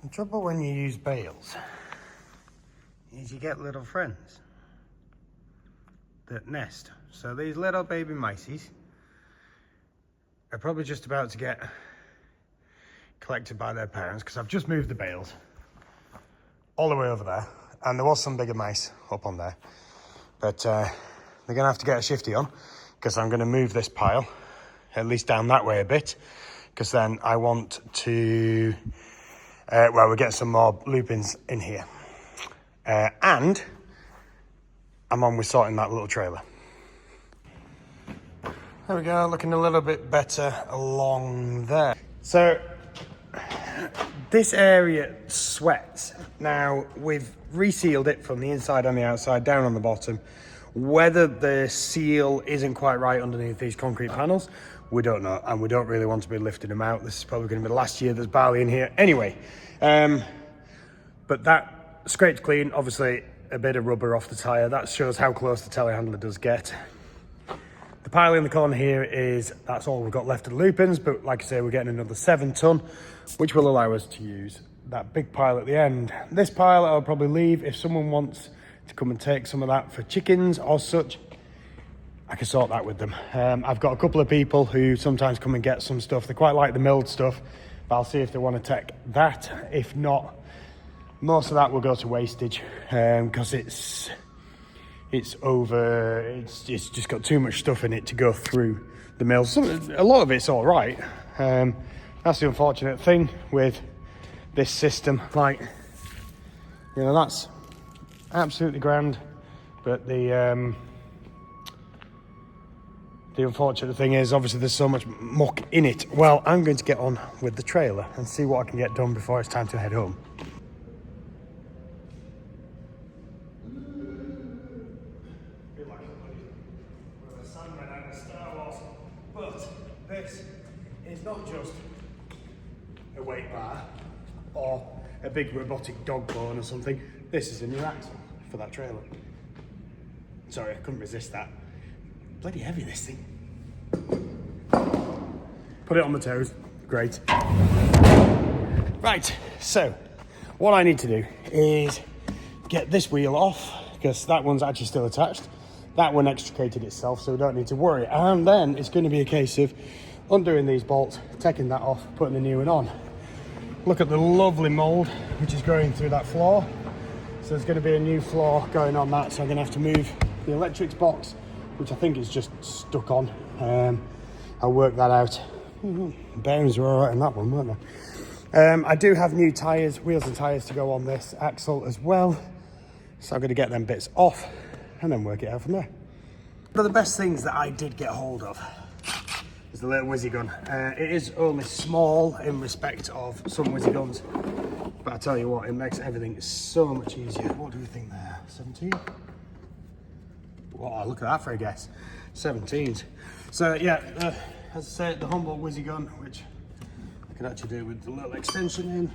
The trouble when you use bales is you get little friends that nest. So these little baby mices are probably just about to get collected by their parents, because I've just moved the bales all the way over there, and there was some bigger mice up on there, but they're gonna have to get a shifty on, because I'm gonna move this pile at least down that way a bit, because then I want to well, we're getting some more lupins in here, and I'm on with sorting that little trailer. There we go, looking a little bit better along there. So this area sweats. Now, we've resealed it from the inside and the outside, down on the bottom. Whether the seal isn't quite right underneath these concrete panels, we don't know, and we don't really want to be lifting them out. This is probably going to be the last year there's barley in here anyway. But that scraped clean, obviously a bit of rubber off the tyre. That shows how close the telehandler does get. The pile in the corner here that's all we've got left of the lupins, but like I say, we're getting another 7 ton, which will allow us to use that big pile at the end. This pile I'll probably leave. If someone wants to come and take some of that for chickens or such, I can sort that with them. I've got a couple of people who sometimes come and get some stuff. They quite like the milled stuff, but I'll see if they want to take that. If not, most of that will go to wastage, because it's just got too much stuff in it to go through the mill. A lot of it's all right. That's the unfortunate thing with this system. Like, you know, that's absolutely grand, but the unfortunate thing is, obviously, there's so much muck in it. Well, I'm going to get on with the trailer and see what I can get done before it's time to head home. But this is not just a weight bar or a big robotic dog bone or something. This is a new axle for that trailer. Sorry, I couldn't resist that. Bloody heavy, this thing. Put it on the toes. Great. Right, so what I need to do is get this wheel off, because that one's actually still attached. That one extricated itself, so we don't need to worry. And then it's going to be a case of undoing these bolts, taking that off, putting the new one on. Look at the lovely mould which is growing through that floor. So there's going to be a new floor going on that, so I'm going to have to move the electrics box, which I think is just stuck on. I'll work that out. Bearings were all right on that one, weren't they? I do have new tyres, wheels and tyres to go on this axle as well. So I'm going to get them bits off and then work it out from there. One of the best things that I did get hold of is the little whizzy gun. It is only small in respect of some whizzy guns, but I tell you what, it makes everything so much easier. What do we think there? 17? Oh, look at that for a guess. 17s. So yeah, as I say, the humble whizzy gun, which I can actually do with the little extension in.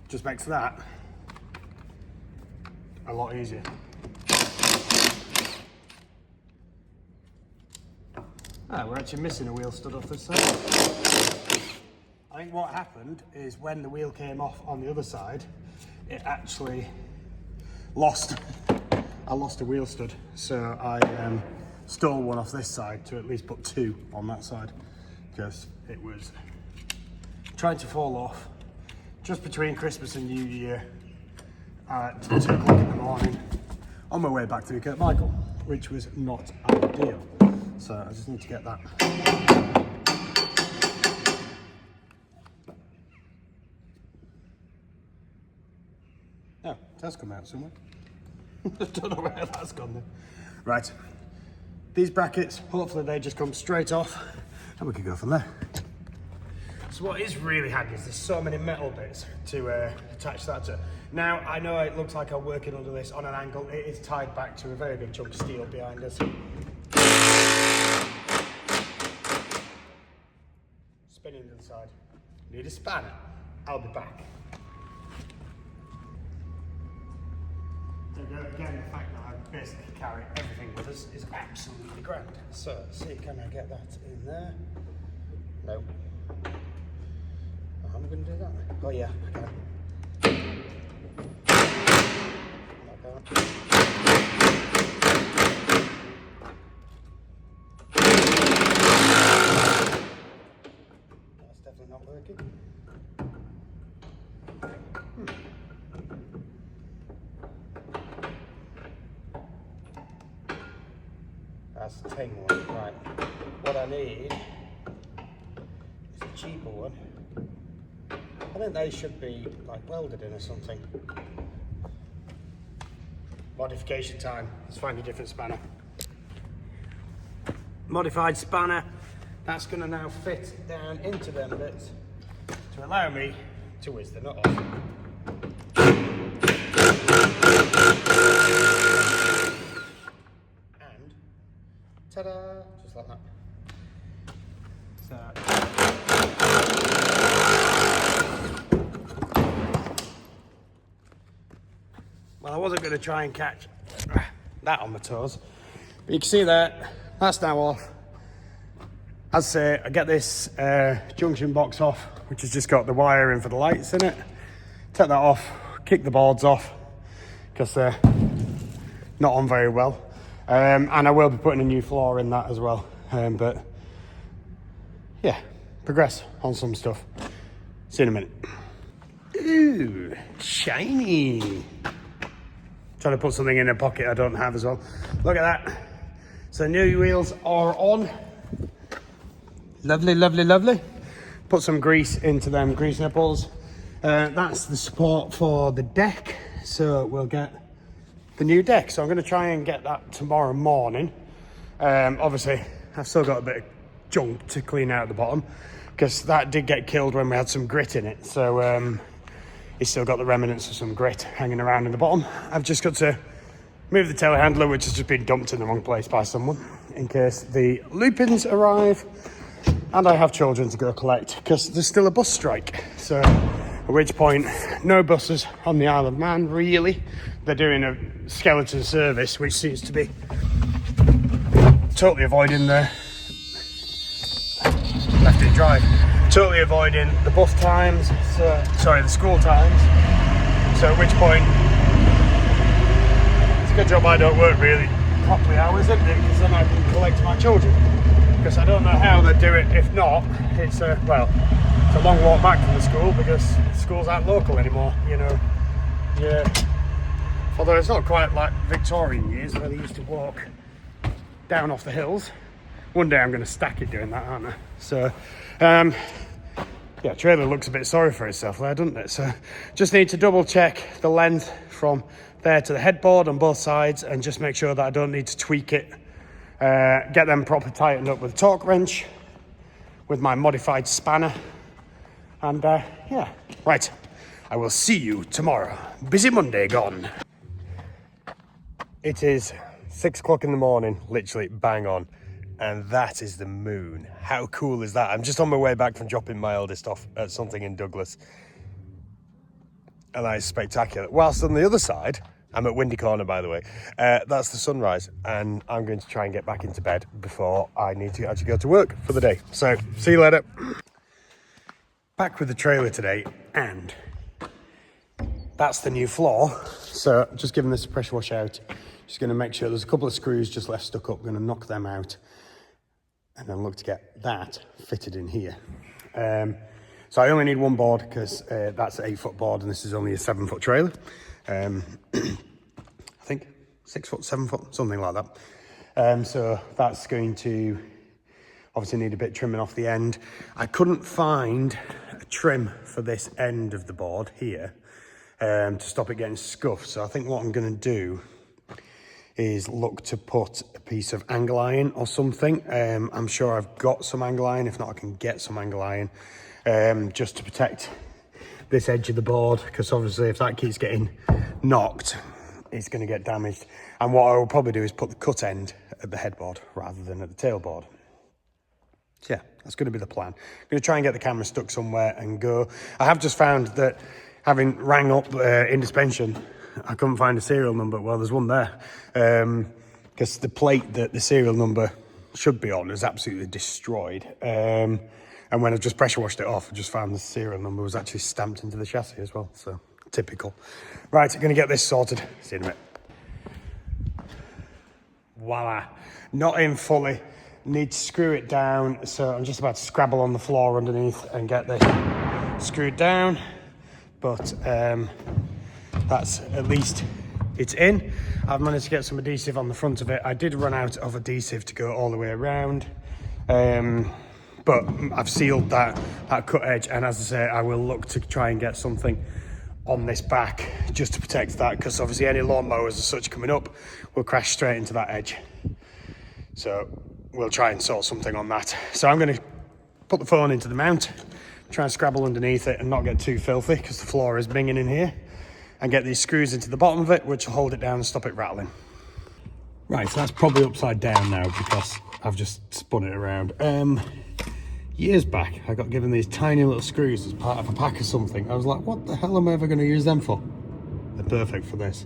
Just makes that a lot easier. We're actually missing a wheel stud off this side. I think what happened is when the wheel came off on the other side, it actually I lost a wheel stud. So I stole one off this side to at least put 2 on that side, because it was trying to fall off just between Christmas and New Year at 2 o'clock in the morning on my way back to Kirk Michael, which was not ideal. So I just need to get that. Oh, that's come out somewhere. I don't know where that's gone then. Right, these brackets, hopefully they just come straight off and we can go from there. So what is really handy is there's so many metal bits to attach that to. Now, I know it looks like I'm working under this on an angle. It is tied back to a very big chunk of steel behind us. Spinning to the side. Need a spanner? I'll be back. Again, the fact that I basically carry everything with us is absolutely grand. So, see, can I get that in there? No. Oh yeah, okay. That's definitely not working. That's the ting one, right. What I need is a cheaper one. I think they should be like welded in or something. Modification time. Let's find a different spanner. Modified spanner. That's going to now fit down into them bits to allow me to whiz the nut off. And ta-da! Just like that. So. Well, I wasn't going to try and catch that on my toes, but you can see that that's now off. As I say, I get this junction box off, which has just got the wire in for the lights in it. Take that off, kick the boards off, because they're not on very well. And I will be putting a new floor in that as well. But yeah, progress on some stuff. See you in a minute. Ooh, shiny. Trying to put something in a pocket I don't have as well. Look at that. So new wheels are on. Lovely, lovely, lovely. Put some grease into them grease nipples. That's the support for the deck. So we'll get the new deck. So I'm going to try and get that tomorrow morning. Obviously, I've still got a bit of junk to clean out at the bottom because that did get killed when we had some grit in it. So it's still got the remnants of some grit hanging around in the bottom. I've just got to move the telehandler, which has just been dumped in the wrong place by someone, in case the lupins arrive and I have children to go collect, because there's still a bus strike. So at which point, no buses on the Isle of Man, really. They're doing a skeleton service, which seems to be totally avoiding the left-hand drive. Totally avoiding the bus times, so, sorry, the school times. So at which point, it's a good job I don't work really properly hours, isn't it? Because then I can collect my children. Because I don't know how they do it. If not, it's a long walk back from the school, because schools aren't local anymore, you know. Yeah. Although it's not quite like Victorian years where they used to walk down off the hills. One day I'm going to stack it doing that, aren't I? So, yeah, trailer looks a bit sorry for itself there, doesn't it? So, just need to double check the length from there to the headboard on both sides, and just make sure that I don't need to tweak it. Get them properly tightened up with a torque wrench, with my modified spanner, and yeah, right. I will see you tomorrow. Busy Monday gone. It is 6 o'clock in the morning, literally bang on. And that is the moon. How cool is that? I'm just on my way back from dropping my eldest off at something in Douglas. And that is spectacular. Whilst on the other side, I'm at Windy Corner, by the way. That's the sunrise. And I'm going to try and get back into bed before I need to actually go to work for the day. So, see you later. Back with the trailer today, and that's the new floor. So, just giving this a pressure wash out. Just going to make sure there's a couple of screws just left stuck up. I'm going to knock them out. And then look to get that fitted in here. So I only need one board, because that's an 8-foot board and this is only a 7-foot trailer. I think 6 foot, 7 foot, something like that. So that's going to obviously need a bit of trimming off the end. I couldn't find a trim for this end of the board here to stop it getting scuffed. So I think what I'm going to do is look to put a piece of angle iron or something. I'm sure I've got some angle iron. If not, I can get some angle iron just to protect this edge of the board, because obviously if that keeps getting knocked, it's going to get damaged. And what I will probably do is put the cut end at the headboard rather than at the tailboard. So yeah, that's going to be the plan. I'm going to try and get the camera stuck somewhere and go. I have just found that, having rang up in suspension, I couldn't find a serial number. Well, there's one there, because the plate that the serial number should be on is absolutely destroyed. And when I just pressure washed it off, I just found the serial number was actually stamped into the chassis as well. So typical. Right, I'm going to get this sorted. See you in a minute. Voila. Not in fully. Need to screw it down. So I'm just about to scrabble on the floor underneath and get this screwed down. But that's at least it's in. I've managed to get some adhesive on the front of it. I did run out of adhesive to go all the way around. But I've sealed that cut edge, and as I say, I will look to try and get something on this back just to protect that, because obviously any lawnmowers as such coming up will crash straight into that edge. So we'll try and sort something on that. So I'm going to put the phone into the mount, try and scrabble underneath it and not get too filthy because the floor is binging in here, and get these screws into the bottom of it, which will hold it down and stop it rattling. Right, so that's probably upside down now because I've just spun it around. Years back, I got given these tiny little screws as part of a pack or something. I was like, what the hell am I ever going to use them for? They're perfect for this.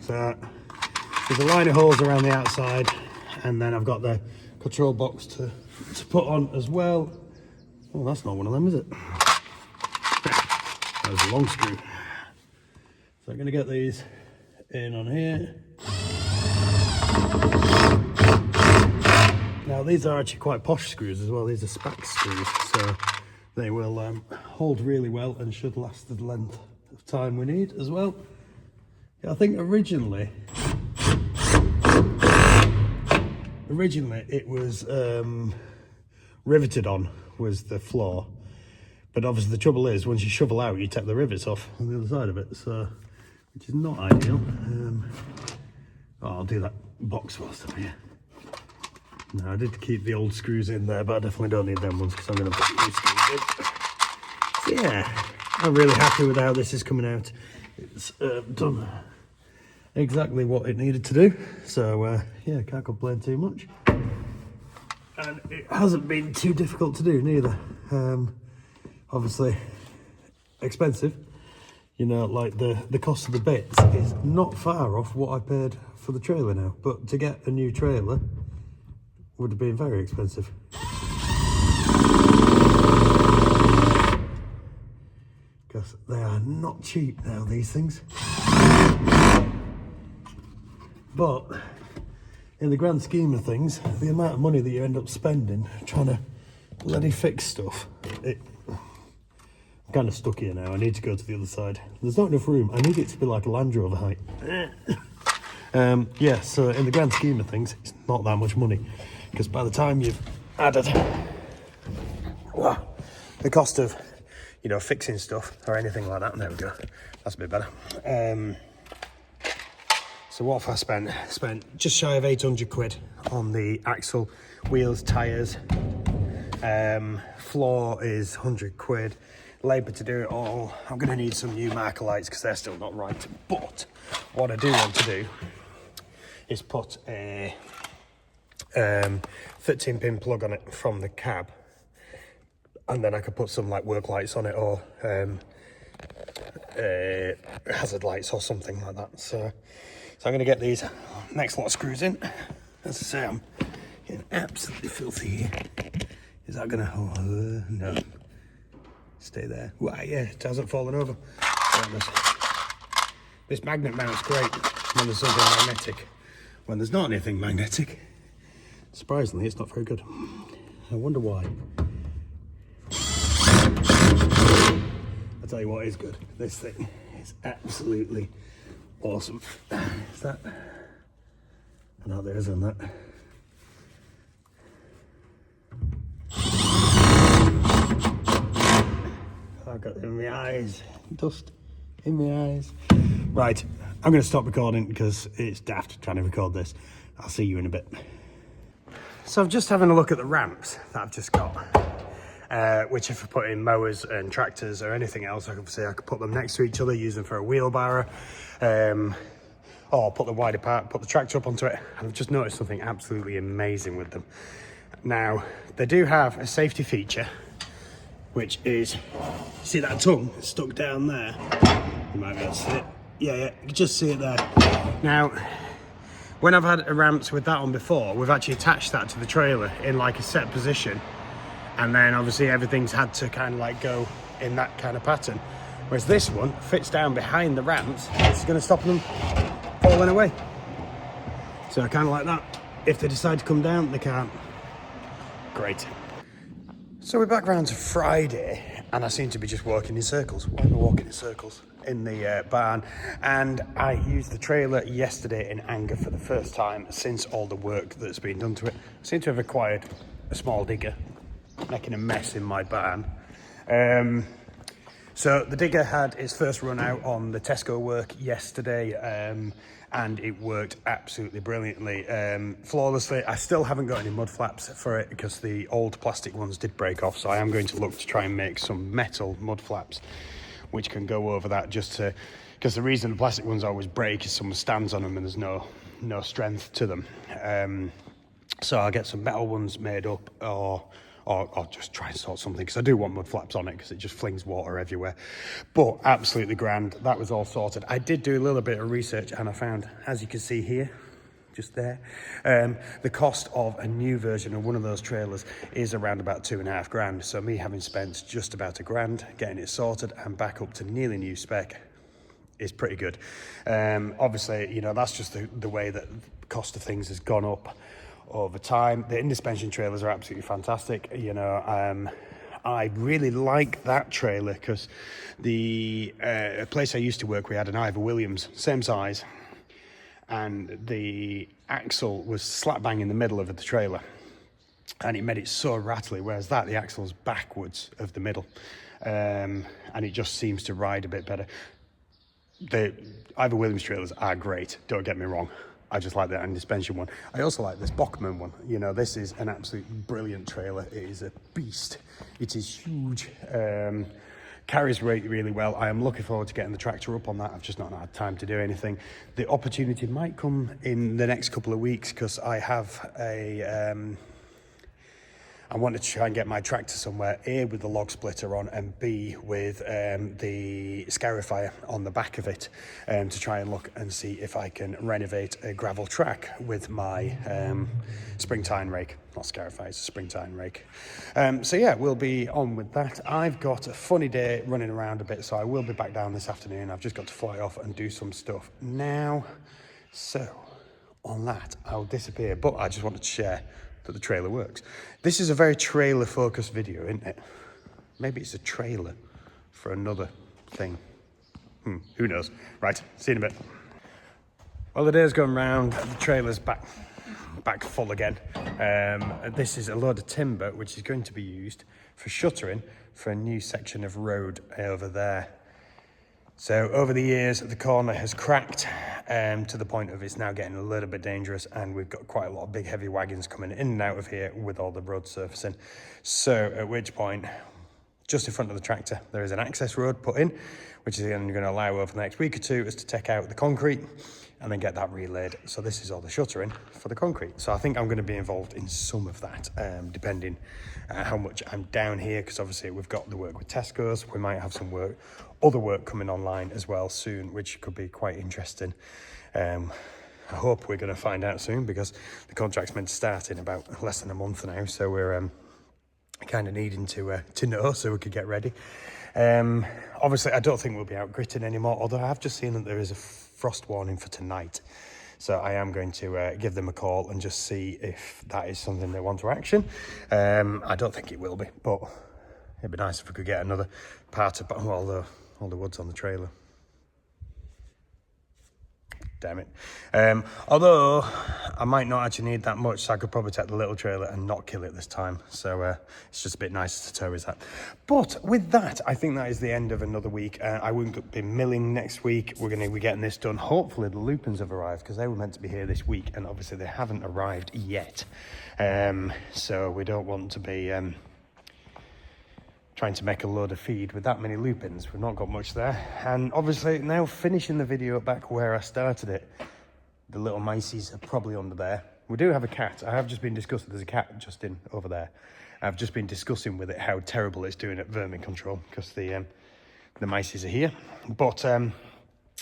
So there's a line of holes around the outside, and then I've got the control box to put on as well. Oh, that's not one of them, is it? That was a long screw. So I'm going to get these in on here. Now these are actually quite posh screws as well. These are Spax screws, so they will hold really well and should last the length of time we need as well. Yeah, I think originally it was riveted on was the floor, but obviously the trouble is once you shovel out you take the rivets off on the other side of it, so which is not ideal. I'll do that box whilst I'm here. No, I did keep the old screws in there, but I definitely don't need them ones because I'm going to put new screws in. So yeah, I'm really happy with how this is coming out. It's done exactly what it needed to do, so yeah, can't complain too much. And it hasn't been too difficult to do neither. Obviously expensive, you know, like the cost of the bits is not far off what I paid for the trailer now, but to get a new trailer would have been very expensive. Because they are not cheap now, these things. But in the grand scheme of things, the amount of money that you end up spending trying to bloody fix stuff, I'm kind of stuck here now. I need to go to the other side. There's not enough room. I need it to be like a Land Rover height. Yeah, so in the grand scheme of things, it's not that much money. Because by the time you've added the cost of, you know, fixing stuff or anything like that, there we go, that's a bit better. So what have I spent? Spent just shy of 800 quid on the axle, wheels, tyres. Floor is 100 quid. Labour to do it all. I'm going to need some new marker lights because they're still not right. But what I do want to do is put a 13 pin plug on it from the cab, and then I could put some like work lights on it, or hazard lights or something like that. So I'm going to get these next lot of screws in. As I say, I'm getting absolutely filthy here. Is that going to... Oh, no. Stay there. Why, yeah, it hasn't fallen over. This magnet mount's great when there's something magnetic. When there's not anything magnetic, surprisingly, it's not very good. I wonder why. I'll tell you what is good. This thing is absolutely awesome. Is that? No, there isn't that. I've got it in my eyes. Dust in my eyes. Right, I'm going to stop recording because it's daft trying to record this. I'll see you in a bit. So I'm just having a look at the ramps that I've just got. Which if I put in mowers and tractors or anything else, obviously I could put them next to each other, use them for a wheelbarrow. Or put the wider part, put the tractor up onto it. I've just noticed something absolutely amazing with them. Now, they do have a safety feature, which is, see that tongue stuck down there? You might be able to see it. Yeah, you can just see it there. Now, when I've had ramps with that on before, we've actually attached that to the trailer in like a set position, and then obviously everything's had to kind of like go in that kind of pattern. Whereas this one fits down behind the ramps, it's going to stop them falling away. So I kind of like that. If they decide to come down, they can't. Great. So we're back round to Friday, and I seem to be just walking in circles. Why am I walking in circles? In the barn. And I used the trailer yesterday in anger for the first time since all the work that's been done to it. I seem to have acquired a small digger, making a mess in my barn. So the digger had its first run out on the Tesco work yesterday, and it worked absolutely brilliantly, flawlessly. I still haven't got any mud flaps for it because the old plastic ones did break off, so I am going to look to try and make some metal mud flaps which can go over that, just to, because the reason the plastic ones always break is someone stands on them and there's no strength to them. So I'll get some metal ones made up, or I'll just try and sort something, because I do want mud flaps on it because it just flings water everywhere. But absolutely grand, that was all sorted. I did do a little bit of research and I found, as you can see here, just there, the cost of a new version of one of those trailers is around about £2,500. So me having spent just about £1,000 getting it sorted and back up to nearly new spec is pretty good. Obviously, you know, that's just the way that the cost of things has gone up over time. The in-suspension trailers are absolutely fantastic. You know, I really like that trailer because the place I used to work, we had an Ivor Williams, same size, and the axle was slap bang in the middle of the trailer, and it made it so rattly, whereas the axle's backwards of the middle, and it just seems to ride a bit better. The Ivor Williams trailers are great, don't get me wrong. I just like that in-suspension one. I also like this Bockman one. You know, this is an absolute brilliant trailer. It is a beast. It is huge. Carries really well. I am looking forward to getting the tractor up on that. I've just not had time to do anything. The opportunity might come in the next couple of weeks because I have I want to try and get my tractor somewhere, A, with the log splitter on, and B, with the scarifier on the back of it, to try and look and see if I can renovate a gravel track with my spring-tine rake. Not scarifier, it's a spring-tine rake. So yeah, we'll be on with that. I've got a funny day running around a bit, so I will be back down this afternoon. I've just got to fly off and do some stuff now. So on that, I'll disappear, but I just wanted to share that the trailer works. This is a very trailer focused video, isn't it? Maybe it's a trailer for another thing. Who knows? Right, see you in a bit. Well, the day's gone round, the trailer's back full again. This is a load of timber which is going to be used for shuttering for a new section of road over there. So over the years, the corner has cracked to the point of it's now getting a little bit dangerous, and we've got quite a lot of big heavy wagons coming in and out of here with all the road surfacing. So at which point, just in front of the tractor, there is an access road put in, which is going to allow over the next week or two us to take out the concrete and then get that relaid. So this is all the shuttering for the concrete. So I think I'm going to be involved in some of that, depending how much I'm down here, because obviously we've got the work with Tesco's. We might have some other work coming online as well soon, which could be quite interesting. I hope we're going to find out soon, because the contract's meant to start in about less than a month now. So we're kind of needing to know so we could get ready. Obviously, I don't think we'll be out gritting anymore, although I have just seen that there is a frost warning for tonight. So I am going to give them a call and just see if that is something they want to action. I don't think it will be, but it'd be nice if we could get another part of all the wood's on the trailer. Damn it. Although I might not actually need that much, so I could probably take the little trailer and not kill it this time. So it's just a bit nicer to tow, is that. But with that, I think that is the end of another week. I won't be milling next week. We're going to be getting this done. Hopefully the lupins have arrived, because they were meant to be here this week, and obviously they haven't arrived yet. So we don't want to be trying to make a load of feed with that many lupins. We've not got much there. And obviously now finishing the video back where I started it, the little mices are probably under there. We do have a cat. I have just been discussing, there's a cat just in over there. I've just been discussing with it how terrible it's doing at vermin control, because the mices are here. But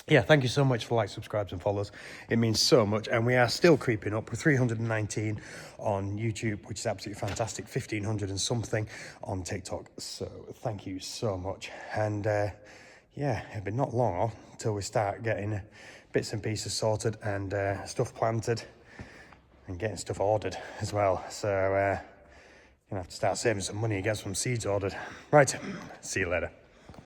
yeah, thank you so much for likes, subscribes and follows. It means so much, and we are still creeping up. We're 319 on YouTube, which is absolutely fantastic. 1,500 and something on TikTok. So thank you so much. And yeah, it'll be not long until we start getting bits and pieces sorted and stuff planted and getting stuff ordered as well. So gonna have to start saving some money and get some seeds ordered. Right, see you later.